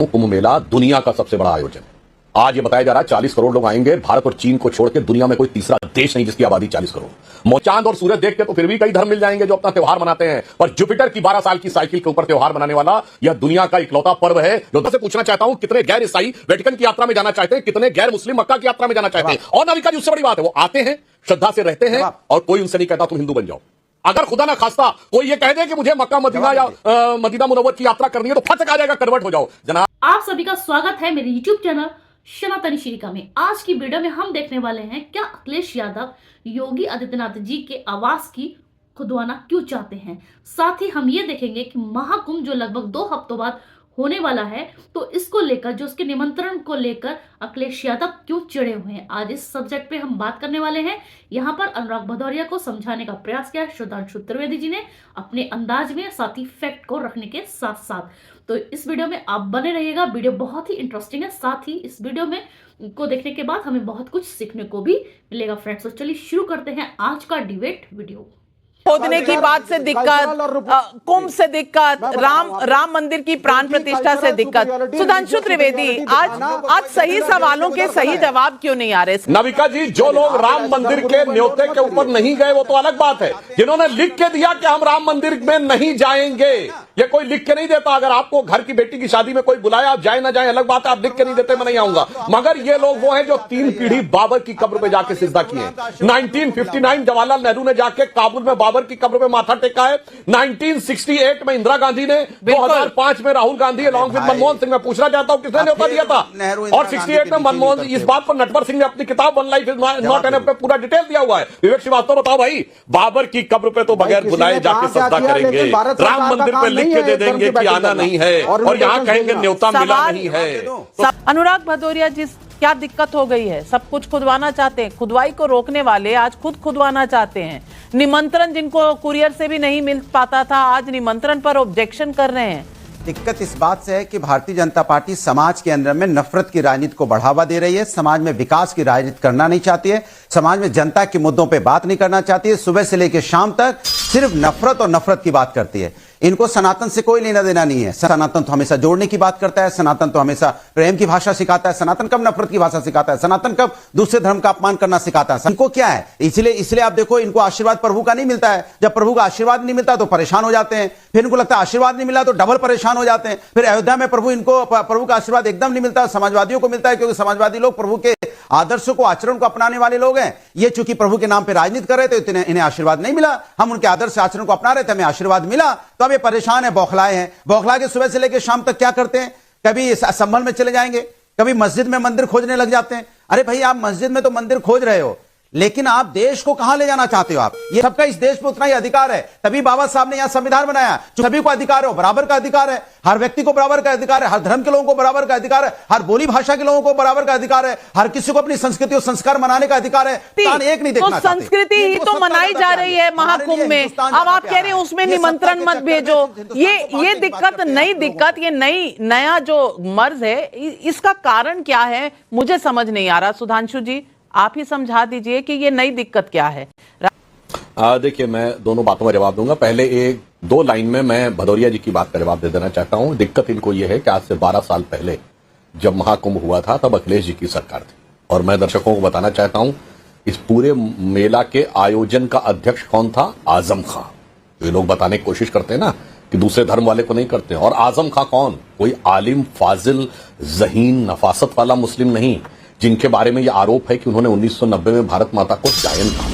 कुंभ मेला दुनिया का सबसे बड़ा आयोजन है। आज ये बताया जा रहा है 40 करोड़ लोग आएंगे। भारत और चीन को छोड़ के दुनिया में कोई तीसरा देश नहीं जिसकी आबादी 40 करोड़। चांद और सूरज देख के तो फिर भी कई धर्म मिल जाएंगे जो अपना त्योहार मनाते हैं, पर जुपिटर की 12 साल की साइकिल के ऊपर त्योहार मनाने वाला यह दुनिया का इकलौता पर्व है। लोगों से पूछना चाहता हूं, कितने गैर ईसाई वेटिकन की यात्रा में जाना चाहते हैं, कितने गैर मुस्लिम मक्का की यात्रा में जाना चाहते हैं। और नाविका जी उससे बड़ी बात है, वो आते हैं, श्रद्धा से रहते हैं और कोई उनसे नहीं कहता तुम हिंदू बन जाओ। अगर खुदा ना खास्ता कोई ये कह दे कि मुझे मक्का मदीना या मदीना मुनव्वर की यात्रा करनी है तो फटक आ जाएगा, कन्वर्ट हो जाओ जनाब। आप सभी का स्वागत है मेरे YouTube चैनल सनातनी श्रीका में। आज की वीडियो में हम देखने वाले हैं क्या अखिलेश यादव योगी आदित्यनाथ जी के आवास की खुदवाना क्यों चाहते हैं। साथ ही हम ये देखेंगे कि महाकुंभ जो लगभग 2 हफ्तों बाद होने वाला है, तो इसको लेकर जो उसके निमंत्रण को लेकर अखिलेश यादव क्यों चिढ़े हुए हैं। आज इस सब्जेक्ट पे हम बात करने वाले हैं। यहाँ पर अनुराग भदौरिया को समझाने का प्रयास किया सुधांशु त्रिवेदी जी ने अपने अंदाज में, साथ ही फैक्ट को रखने के साथ साथ। तो इस वीडियो में आप बने रहिएगा, वीडियो बहुत ही इंटरेस्टिंग है। साथ ही इस वीडियो में को देखने के बाद हमें बहुत कुछ सीखने को भी मिलेगा फ्रेंड्स। तो चलिए शुरू करते हैं आज का डिबेट वीडियो। खोदने की बात से दिक्कत, कुंभ से दिक्कत, राम मंदिर की प्राण प्रतिष्ठा से दिक्कत। सुधांशु त्रिवेदी, आज सही सवालों के सही जवाब क्यों नहीं आ रहे? नाविका जी, जो लोग राम मंदिर के न्योते के ऊपर नहीं गए वो तो अलग बात है। जिन्होंने लिख के दिया कि हम राम मंदिर में नहीं जाएंगे, ये कोई लिख के नहीं देता। अगर आपको घर की बेटी की शादी में कोई बुलाया, आप जाए ना जाए अलग बात है, आप लिख के नहीं देते मैं नहीं आऊंगा। मगर ये लोग वो हैं जो 3 पीढ़ी बाबर की कब्र पे जाके सिजदा किए। 1959 जवाहरलाल नेहरू ने जाके काबुल में बाबर की कब्र पे माथा टेका है। 1968 में इंदिरा गांधी ने, 2005 में राहुल गांधी अलॉन्ग विद मनमोहन सिंह। मैं पूछना चाहता हूं किसने न्योता दिया था? और 68 में मनमोहन, इस बात पर नटवर सिंह ने अपनी किताब one life is not enough पे पूरा डिटेल दिया हुआ है। विवेक श्रीवास्तव, बताओ भाई, बाबर की कब्र पे तो बगैर बुलाए जाके सजदा करेंगे, राम मंदिर पे लिख के दे देंगे कि आना नहीं है, और यहाँ कहेंगे न्योता मिला नहीं है। अनुराग भदौरिया जी, क्या दिक्कत हो गई है? सब कुछ खुदवाना चाहते हैं। खुदवाई को रोकने वाले आज खुद खुदवाना चाहते हैं। निमंत्रण जिनको कुरियर से भी नहीं मिल पाता था, आज निमंत्रण पर ऑब्जेक्शन कर रहे हैं। दिक्कत इस बात से है कि भारतीय जनता पार्टी समाज के अंदर में नफरत की राजनीति को बढ़ावा दे रही है। समाज में विकास की राजनीति करना नहीं चाहती है। समाज में जनता के मुद्दों पे बात नहीं करना चाहती है। सुबह से लेकर शाम तक सिर्फ नफरत और नफरत की बात करती है। इनको सनातन से कोई लेना देना नहीं है। सनातन तो हमेशा जोड़ने की बात करता है। सनातन तो हमेशा प्रेम की भाषा सिखाता है। सनातन कब नफरत की भाषा सिखाता है? सनातन कब दूसरे धर्म का अपमान करना सिखाता है? इनको क्या है? इसलिए आप देखो, इनको आशीर्वाद प्रभु का नहीं मिलता है। जब प्रभु का आशीर्वाद नहीं मिलता तो परेशान हो जाते हैं। फिर इनको लगता है आशीर्वाद नहीं मिला तो डबल परेशान हो जाते हैं। फिर अयोध्या में प्रभु का आशीर्वाद एकदम नहीं मिलता, समाजवादियों को मिलता है, क्योंकि समाजवादी लोग प्रभु के आदर्शों को, आचरण को अपनाने वाले लोग हैं। ये चूंकि प्रभु के नाम पर राजनीति कर रहे थे, इन्हें आशीर्वाद नहीं मिला। हम उनके आदर्श आचरण को अपना रहे थे, हमें आशीर्वाद मिला, तो अब ये परेशान है, बौखलाए हैं। बौखला के सुबह से लेकर शाम तक क्या करते हैं? कभी संभल में चले जाएंगे, कभी मस्जिद में मंदिर खोजने लग जाते हैं। अरे भाई, आप मस्जिद में तो मंदिर खोज रहे हो, लेकिन आप देश को कहां ले जाना चाहते हो? आप, ये सबका इस देश में उतना ही अधिकार है। तभी बाबा साहब ने यहां संविधान बनाया, जो सभी को अधिकार है, बराबर का अधिकार है। हर व्यक्ति को बराबर का अधिकार है। हर धर्म के लोगों को बराबर का अधिकार है। हर बोली भाषा के लोगों को बराबर का अधिकार है। हर किसी को अपनी संस्कृति और संस्कार मनाने का अधिकार है। एक नहीं देखना, तो संस्कृति ही तो मनाई जा रही है महाकुंभ में। अब आप कह रहे हैं उसमें निमंत्रण मत भेजो। ये दिक्कत, नई दिक्कत, ये नया जो मर्ज है, इसका कारण क्या है? मुझे समझ नहीं आ रहा। सुधांशु जी, आप ही समझा दीजिए कि ये नई दिक्कत क्या है। देखिए, मैं दोनों बातों का जवाब दूंगा। पहले 1-2 लाइन में मैं भदौरिया जी की बात का जवाब दे देना चाहता हूं। दिक्कत इनको यह है कि आज से 12 साल पहले जब महाकुंभ हुआ था, तब अखिलेश जी की सरकार थी। और मैं दर्शकों को बताना चाहता हूं, इस पूरे मेला के आयोजन का अध्यक्ष कौन था? आजम खां। ये लोग बताने की कोशिश करते हैं ना कि दूसरे धर्म वाले को नहीं करते। और आजम खां कौन? कोई आलिम, फाजिल, जहीन, नफासत वाला मुस्लिम नहीं, जिनके बारे में यह आरोप है कि उन्होंने 1990 में भारत माता को डायन कहा,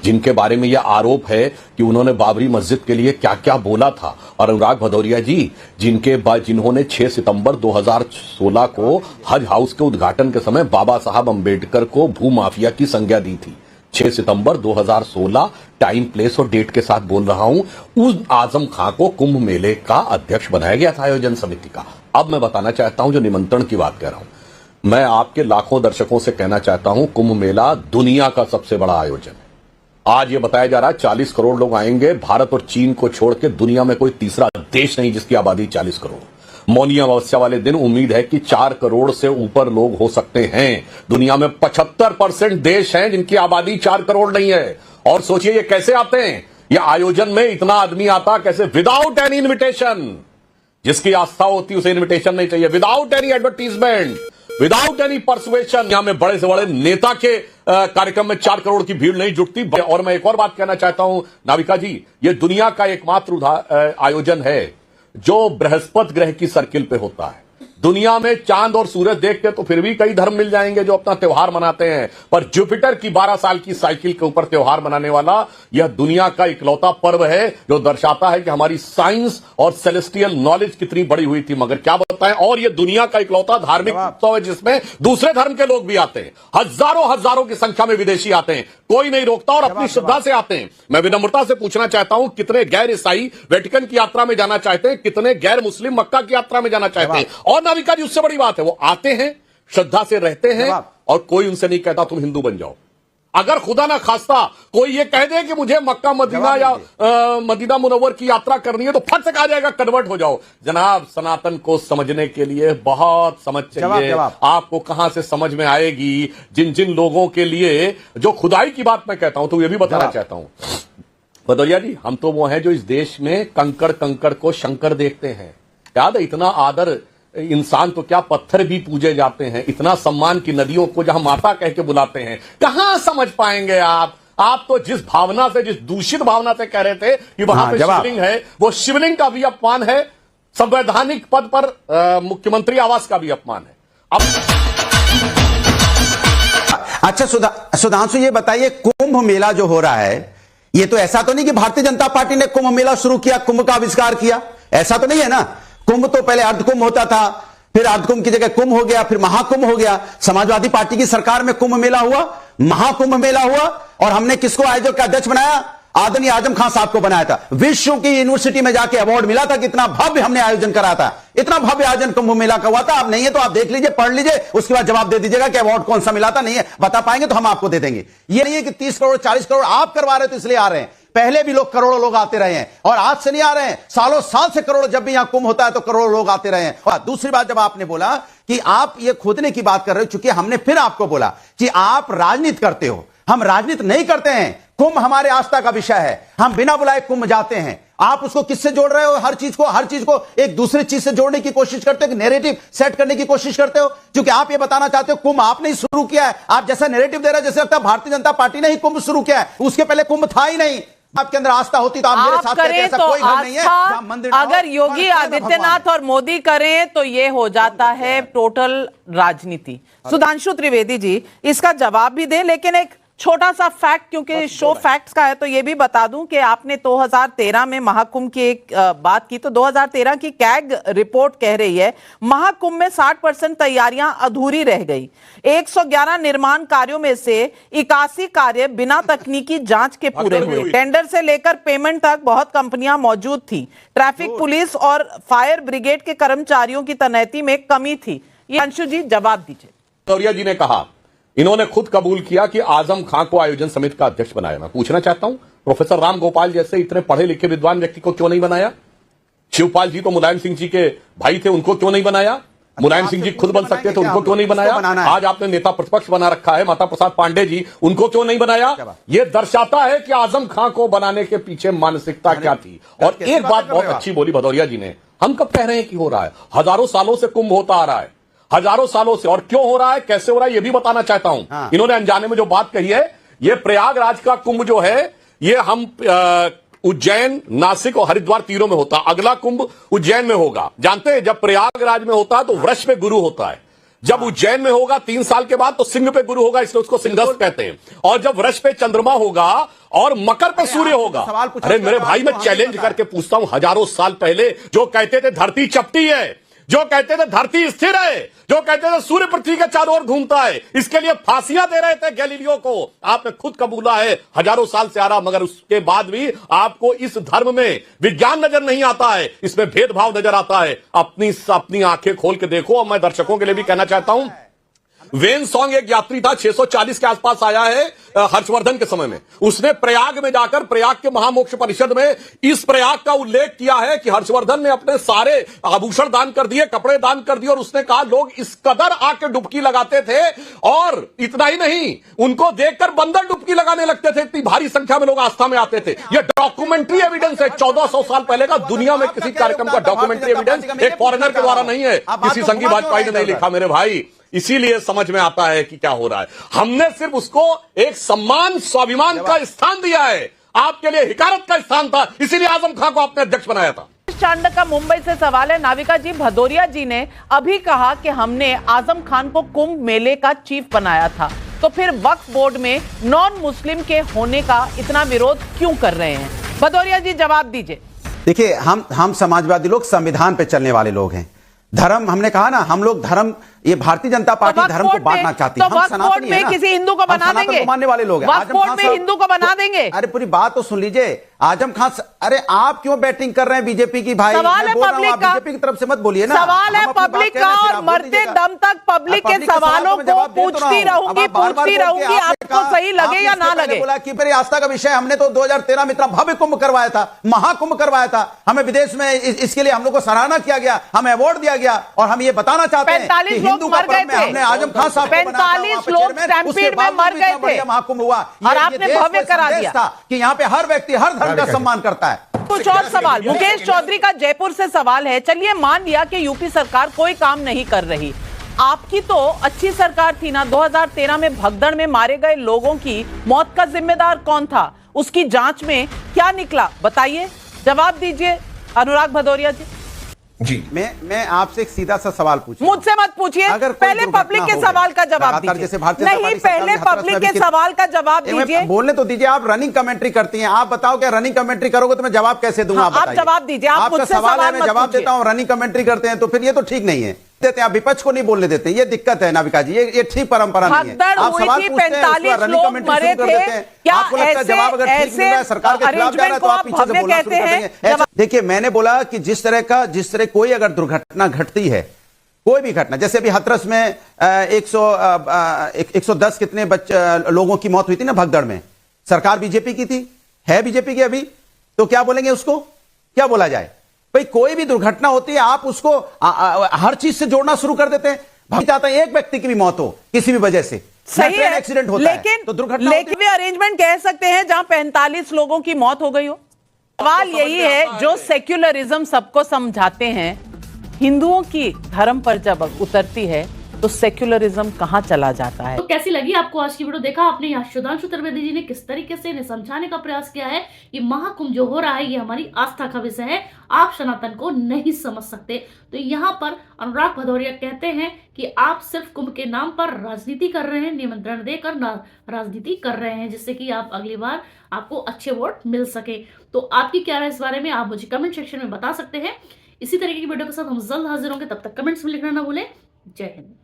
जिनके बारे में यह आरोप है कि उन्होंने बाबरी मस्जिद के लिए क्या क्या बोला था। और अनुराग भदौरिया जी, जिन्होंने 6 सितंबर 2016 को हज हाउस के उद्घाटन के समय बाबा साहब अंबेडकर को भूमाफिया की संज्ञा दी थी। 6 सितंबर 2016, टाइम, प्लेस और डेट के साथ बोल रहा हूं। उस आजम खां को कुंभ मेले का अध्यक्ष बनाया गया था आयोजन समिति का। अब मैं बताना चाहता हूं, जो निमंत्रण की बात कर रहा हूं, मैं आपके लाखों दर्शकों से कहना चाहता हूं, कुंभ मेला दुनिया का सबसे बड़ा आयोजन है। आज ये बताया जा रहा है 40 करोड़ लोग आएंगे। भारत और चीन को छोड़ के दुनिया में कोई तीसरा देश नहीं जिसकी आबादी 40 करोड़। मौनी अमावस्या वाले दिन उम्मीद है कि 4 करोड़ से ऊपर लोग हो सकते हैं। दुनिया में 75% देश हैं जिनकी आबादी 4 करोड़ नहीं है। और सोचिए ये कैसे आते हैं? ये आयोजन में इतना आदमी आता कैसे? Without any invitation. जिसकी आस्था होती है उसे इनविटेशन नहीं चाहिए, without any advertisement, without any persuasion. यहां में बड़े से बड़े नेता के कार्यक्रम में 4 करोड़ की भीड़ नहीं जुटती। और मैं एक और बात कहना चाहता हूं नाविका जी, यह दुनिया का एकमात्र आयोजन है जो बृहस्पति ग्रह की सर्किल पे होता है। दुनिया में चांद और सूरज देख के तो फिर भी कई धर्म मिल जाएंगे जो अपना त्योहार मनाते हैं, पर जुपिटर की 12 साल की साइकिल के ऊपर त्योहार मनाने वाला यह दुनिया का इकलौता पर्व है जो दर्शाता है कि हमारी साइंस और सेलेस्टियल नॉलेज कितनी बड़ी हुई थी। मगर क्या बताएं, और यह दुनिया का इकलौता धार्मिक उत्सव है जिसमें दूसरे धर्म के लोग भी आते हैं। हजारों की संख्या में विदेशी आते हैं, कोई नहीं रोकता और अपनी श्रद्धा से आते हैं। मैं विनम्रता से पूछना चाहता हूं, कितने गैर ईसाई वेटिकन की यात्रा में जाना चाहते हैं, कितने गैर मुस्लिम मक्का की यात्रा में जाना चाहते हैं? और नाविका जी, उससे बड़ी बात है, वो आते हैं, श्रद्धा से रहते हैं और कोई उनसे नहीं कहता तुम हिंदू बन जाओ। अगर खुदा ना खास्ता कोई ये कह दे कि मुझे मक्का मदीना या मदीना मुनव्वर की यात्रा करनी है तो फट से कहा जाएगा कन्वर्ट हो जाओ। जनाब, सनातन को समझने के लिए बहुत समझ चाहिए। आपको कहां से समझ में आएगी जिन जिन लोगों के लिए जो खुदाई की बात मैं कहता हूं, तो ये भी बताना चाहता हूं भदौरिया जी, हम तो वो हैं जो इस देश में कंकड़ को शंकर देखते हैं। याद है, इतना आदर, इंसान तो क्या पत्थर भी पूजे जाते हैं, इतना सम्मान की नदियों को जहां माता कह के बुलाते हैं। कहां समझ पाएंगे आप तो जिस भावना से, जिस दूषित भावना से कह रहे थे कि वहां पे शिवलिंग है, वो शिवलिंग का भी अपमान है, संवैधानिक पद पर मुख्यमंत्री आवास का भी अपमान है। अब अच्छा सुधांशु, ये बताइए, कुंभ मेला जो हो रहा है, ये तो ऐसा तो नहीं कि भारतीय जनता पार्टी ने कुंभ मेला शुरू किया, कुंभ का आविष्कार किया, ऐसा तो नहीं है ना। कुंभ तो पहले अर्धकुंभ होता था, फिर अर्धकुंभ की जगह कुंभ हो गया, फिर महाकुंभ हो गया। समाजवादी पार्टी की सरकार में कुंभ मेला हुआ, महाकुंभ मेला हुआ, और हमने किसको आयोजक का अध्यक्ष बनाया? आदरणीय आजम खान साहब को बनाया था। विश्व की यूनिवर्सिटी में जाके अवार्ड मिला था, कितना भव्य हमने आयोजन करा था, इतना भव्य आयोजन कुंभ मेला का हुआ था। आप नहीं है तो आप देख लीजिए, पढ़ लीजिए, उसके बाद जवाब दे दीजिएगा कि अवार्ड कौन सा मिला था। नहीं है बता पाएंगे तो हम आपको दे देंगे। ये नहीं है कि 30 करोड़ 40 करोड़ आप करवा रहे तो इसलिए आ रहे हैं, पहले भी लोग करोड़ों लोग आते रहे हैं और आज से नहीं आ रहे हैं, सालों साल से करोड़ों, जब भी यहां कुंभ होता है तो करोड़ों लोग आते रहे हैं। और दूसरी बात, जब आपने बोला कि आप ये खोदने की बात कर रहे हो, चूंकि हमने फिर आपको बोला कि आप राजनीति करते हो, हम राजनीति नहीं करते हैं। कुंभ हमारे आस्था का विषय है, हम बिना बुलाए कुंभ जाते हैं। आप उसको किससे जोड़ रहे हो? हर चीज को एक दूसरे चीज से जोड़ने की कोशिश करते हो, नैरेटिव सेट करने की कोशिश करते हो। क्योंकि आप ये बताना चाहते हो कुंभ आपने ही शुरू किया है, आप जैसा नैरेटिव दे रहे हो जैसे लगता है भारतीय जनता पार्टी ने ही कुंभ शुरू किया है, उसके पहले कुंभ था ही नहीं। आपके अंदर आस्था होती तो आप मेरे साथ कहते, ऐसा कोई घर नहीं है जहां मंदिर अगर योगी आदित्यनाथ और मोदी करें तो ये हो जाता है टोटल राजनीति। सुधांशु त्रिवेदी जी इसका जवाब भी दें, लेकिन एक छोटा सा फैक्ट, क्योंकि शो फैक्ट्स का है, तो ये भी बता दूं कि आपने 2013 में महाकुंभ की एक बात की, तो 2013 की कैग रिपोर्ट कह रही है महाकुंभ में 60% तैयारियां अधूरी रह गई। 111 निर्माण कार्यों में से 81 कार्य बिना तकनीकी जांच के पूरे हुए। टेंडर से लेकर पेमेंट तक बहुत कंपनियां मौजूद थी। ट्रैफिक पुलिस और फायर ब्रिगेड के कर्मचारियों की तैनाती में कमी थी। ये अंशु जी जवाब दीजिए। भदौरिया जी ने कहा, इन्होंने खुद कबूल किया कि आजम खां को आयोजन समिति का अध्यक्ष बनाया। मैं पूछना चाहता हूं, प्रोफेसर राम गोपाल जैसे इतने पढ़े लिखे विद्वान व्यक्ति को क्यों नहीं बनाया? शिवपाल जी तो मुलायम सिंह जी के भाई थे, उनको क्यों नहीं बनाया? मुलायम सिंह जी खुद बन सकते थे, उनको क्यों नहीं बनाया? आज आपने नेता प्रतिपक्ष बना रखा है माता प्रसाद पांडे जी, उनको क्यों नहीं बनाया? यह दर्शाता है कि आजम खां को बनाने के पीछे मानसिकता क्या थी। और एक बात बहुत अच्छी बोली भदौरिया जी ने, हम कब कह रहे हैं कि हो रहा है? हजारों सालों से कुंभ होता आ रहा है, हजारों सालों से, और क्यों हो रहा है, कैसे हो रहा है, यह भी बताना चाहता हूं। इन्होंने अनजाने में जो बात कही है, यह प्रयागराज का कुंभ जो है, यह हम उज्जैन, नासिक और हरिद्वार तीरों में होता, अगला कुंभ उज्जैन में होगा। जानते हैं, जब प्रयागराज में होता है तो वृष पे गुरु होता है, जब उज्जैन में होगा 3 साल के बाद तो सिंह पे गुरु होगा, इसलिए उसको सिंहस्थ कहते हैं। और जब वृष पे चंद्रमा होगा और मकर पे सूर्य होगा। अरे मेरे भाई, मैं चैलेंज करके पूछता हूं, हजारों साल पहले जो कहते थे धरती चपटी है, जो कहते थे धरती स्थिर है, जो कहते थे सूर्य पृथ्वी के चारों ओर घूमता है, इसके लिए फांसियां दे रहे थे गैलीलियो को। आपने खुद कबूला है हजारों साल से आ रहा, मगर उसके बाद भी आपको इस धर्म में विज्ञान नजर नहीं आता है, इसमें भेदभाव नजर आता है। अपनी आंखें खोल के देखो। और मैं दर्शकों के लिए भी कहना चाहता हूं, वेन सॉन्ग एक यात्री था 640 के आसपास आया है हर्षवर्धन के समय में। उसने प्रयाग में जाकर प्रयाग के महामोक्ष परिषद में इस प्रयाग का उल्लेख किया है कि हर्षवर्धन ने अपने सारे आभूषण दान कर दिए, कपड़े दान कर दिए, और उसने कहा लोग इस कदर आके डुबकी लगाते थे, और इतना ही नहीं, उनको देखकर बंदर डुबकी लगाने लगते थे, इतनी भारी संख्या में लोग आस्था में आते थे। यह डॉक्यूमेंट्री एविडेंस है 1400 साल पहले का। दुनिया में किसी कार्यक्रम का डॉक्यूमेंट्री एविडेंस एक फॉरेनर के द्वारा नहीं है, किसी संघी भाजपाई ने नहीं लिखा मेरे भाई। इसीलिए समझ में आता है कि क्या हो रहा है। हमने सिर्फ उसको एक सम्मान, स्वाभिमान का स्थान दिया है। आपके लिए हिकारत का स्थान था, इसीलिए आजम खान को आपने अध्यक्ष बनाया था। चांडक का मुंबई से सवाल है। नाविका जी, भदौरिया जी ने अभी कहा कि हमने आजम खान को कुंभ मेले का चीफ बनाया था, तो फिर वक्फ बोर्ड में नॉन मुस्लिम के होने का इतना विरोध क्यों कर रहे हैं? भदौरिया जी जवाब दीजिए। देखिए, हम समाजवादी लोग संविधान पे चलने वाले लोग हैं। धर्म, हमने कहा ना, हम लोग धर्म, ये भारतीय जनता पार्टी धर्म को बांटना चाहती है। हम सनातनी हैं ना, किसी हिंदू को बना देंगे, मानने वाले लोग हैं। वक्फ बोर्ड में हिंदू को बना देंगे। अरे पूरी बात तो सुन लीजिए। आजम खान, अरे आप क्यों बैटिंग कर रहे हैं बीजेपी की? भाई सवाल है पब्लिक का, बीजेपी की तरफ से मत बोलिए ना। सवाल है पब्लिक का, और मरते दम तक पब्लिक के सवालों को पूछती रहूंगी, आपको सही लगे या ना लगे। बोला कि मेरी आस्था का विषय, हमने तो 2013 में इतना भव्य कुंभ करवाया था, महाकुंभ करवाया था, हमें विदेश में इसके लिए हम लोग को सराहना किया गया, हमें अवार्ड दिया गया, और हम ये बताना चाहते हैं कि 45 लोग मर गए थे। हमने आजम खान साहब को 45 लोग स्टैम्पीड में मर गए थे, महाकुंभ हुआ, और आपने भव्य करा दिया कि यहाँ पे हर व्यक्ति हर धर्म का सम्मान करता है। कुछ और सवाल। मुकेश चौधरी का जयपुर से सवाल है। चलिए मान लिया कि यूपी सरकार कोई काम नहीं कर रही, आपकी तो अच्छी सरकार थी ना। 2013 में भगदड़ में मारे गए लोगों की मौत का जिम्मेदार कौन था? उसकी जांच में क्या निकला, बताइए, जवाब दीजिए अनुराग भदौरिया जी। जी, मैं आपसे एक सीधा सा सवाल पूछूं। मुझसे मत पूछिए, पहले पब्लिक के सवाल का जवाब दीजिए। नहीं, पहले पब्लिक के सवाल का जवाब दीजिए। बोलने तो दीजिए। आप रनिंग कमेंट्री करती हैं, आप बताओ क्या रनिंग कमेंट्री करोगे तो मैं जवाब कैसे दूंगा? आप जवाब दीजिए। आपका सवाल है, मैं जवाब देता हूं, रनिंग कमेंट्री करते हैं, तो फिर ये तो ठीक नहीं है। देते हैं, आप विपक्ष को नहीं बोलने देते, ये दिक्कत है नाविका जी, ये ठीक परंपरा नहीं है। आप सवाल पूछते हैं, 45 लोग मरे थे, क्या आपको लगता है जवाब अगर ठीक मिल रहा है, सरकार के खिलाफ जा रहा है, तो आप पीछे से बोलना शुरू कर देंगे। देखिए, मैंने बोला कि जिस तरह कोई अगर दुर्घटना घटती है, कोई भी घटना, जैसे अभी हाथरस में 110 कितने लोगों की मौत हुई थी ना भगदड़ में, सरकार बीजेपी की थी, है बीजेपी की अभी, तो क्या बोलेंगे उसको? क्या बोला जाए? भाई कोई भी दुर्घटना होती है, आप उसको हर चीज से जोड़ना शुरू कर देते हैं। भाई चाहता है एक व्यक्ति की भी मौत हो किसी भी वजह से, सही है, एक्सीडेंट होता लेकिन है तो दुर्घटना, लेकिन भी अरेंजमेंट कह सकते हैं जहां 45 लोगों की मौत हो गई हो। सवाल यही है, जो सेक्युलरिज्म सबको समझाते हैं, हिंदुओं की धर्म पर जब उतरती है तो सेक्युलरिज्म कहां चला जाता है। तो कैसी लगी आपको आज की वीडियो? देखा आपने यहाँ सुधांशु त्रिवेदी जी ने किस तरीके से इन्हें समझाने का प्रयास किया है। ये महाकुंभ जो हो रहा है, ये हमारी आस्था का विषय है, आप सनातन को नहीं समझ सकते। तो यहाँ पर अनुराग भदौरिया कहते हैं कि आप सिर्फ कुंभ के नाम पर राजनीति कर रहे हैं, निमंत्रण देकर राजनीति कर रहे हैं, जिससे कि आप अगली बार आपको अच्छे वोट मिल सके। तो आपकी क्या राय इस बारे में, आप मुझे कमेंट सेक्शन में बता सकते हैं। इसी तरीके की वीडियो के साथ हम जल्द हाजिर होंगे, तब तक कमेंट्स में लिखना ना भूलें। जय हिंद।